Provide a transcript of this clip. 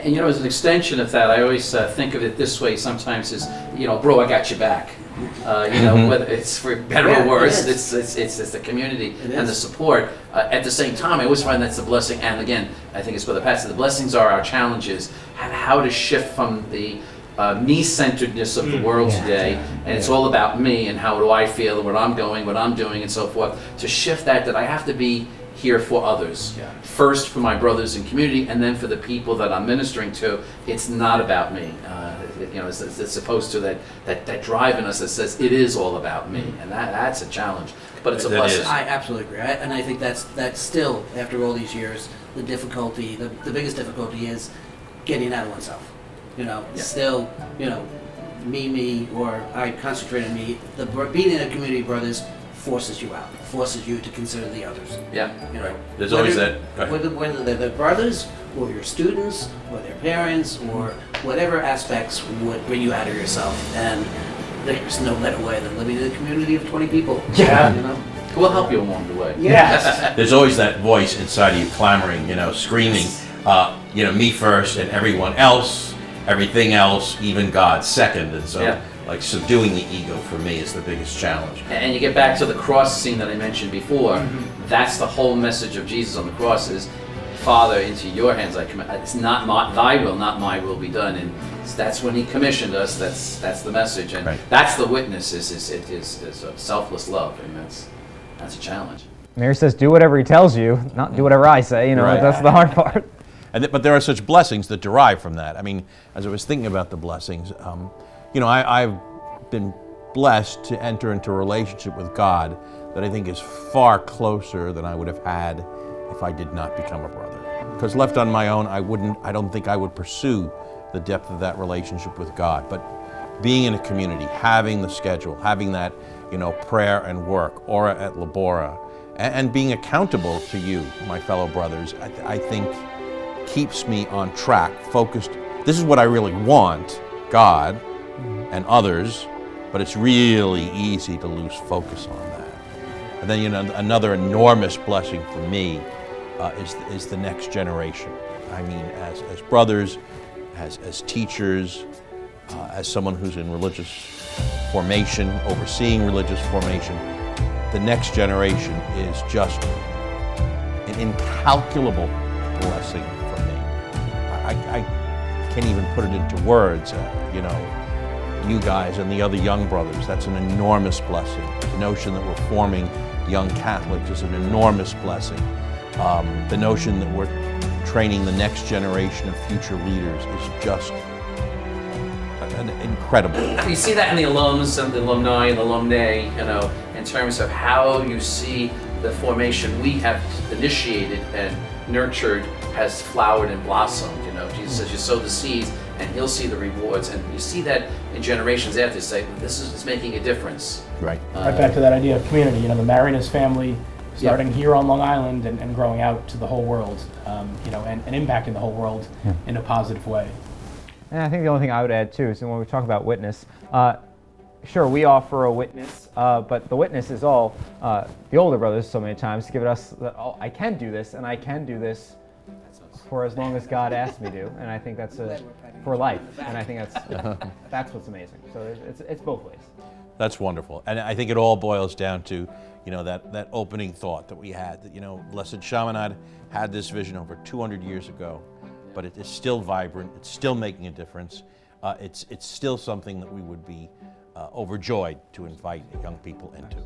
And as an extension of that, I always think of it this way sometimes is, bro, I got your back. Whether it's for better or worse, it's the community and the support. At the same time, I always find that's the blessing. And again, I think it's Brother Pat said, the blessings are our challenges. How to shift from the me-centeredness of the world today, and it's all about me and how do I feel and what I'm going, what I'm doing, and so forth. To shift that I have to be here for others. First for my brothers in community, and then for the people that I'm ministering to. It's not about me. It's opposed to that drive in us that says it is all about me, and that's a challenge. But it's a blessing. I absolutely agree, and I think that's still, after all these years, the difficulty. The biggest difficulty is getting out of oneself. Still, me, or I concentrate on me. Being in a community of brothers forces you out, forces you to consider the others. Right. There's always that. Whether they're their brothers, or your students, or their parents, or whatever aspects would bring you out of yourself. And there's no better way than living in a community of 20 people. We'll help you along the way. Yes. There's always that voice inside of you clamoring, screaming, me first and everyone else, everything else, even God second. And so, like, subduing the ego for me is the biggest challenge. And you get back to the cross scene that I mentioned before. That's the whole message of Jesus on the cross is, Father, into your hands I commit. It's not thy will, not my will be done. And that's when he commissioned us. That's the message. And that's the witness is a selfless love. And that's a challenge. Mary says, do whatever he tells you, not do whatever I say. That's the hard part. But there are such blessings that derive from that. I mean, as I was thinking about the blessings, I've been blessed to enter into a relationship with God that I think is far closer than I would have had if I did not become a brother. Because left on my own, I don't think I would pursue the depth of that relationship with God. But being in a community, having the schedule, having that, prayer and work, ora et labora, and being accountable to you, my fellow brothers, I think keeps me on track, focused. This is what I really want, God and others, but it's really easy to lose focus on that. And then, another enormous blessing for me is the next generation. I mean, as brothers, as teachers, as someone who's in religious formation, overseeing religious formation, the next generation is just an incalculable blessing for me. I can't even put it into words, you guys and the other young brothers, that's an enormous blessing. The notion that we're forming young Catholics is an enormous blessing. The notion that we're training the next generation of future leaders is just incredible. You see that in the alums and the alumni and the alumnae, in terms of how you see the formation we have initiated and nurtured has flowered and blossomed. Jesus says you sow the seeds and he'll see the rewards, and you see that in generations after. Say this is making a difference. Right. Right back to that idea of community. The Marianist family starting here on Long Island and growing out to the whole world, and impacting the whole world in a positive way. And I think the only thing I would add too is when we talk about witness, sure, we offer a witness, but the witness is all the older brothers so many times give us that, I can do this, and I can do this for as long as God asked me to, and I think that's for life, and I think that's what's amazing. So it's both ways. That's wonderful, and I think it all boils down to that opening thought that we had, that Blessed Chaminade had this vision over 200 years ago, but it is still vibrant. It's still making a difference. It's still something that we would be overjoyed to invite young people into.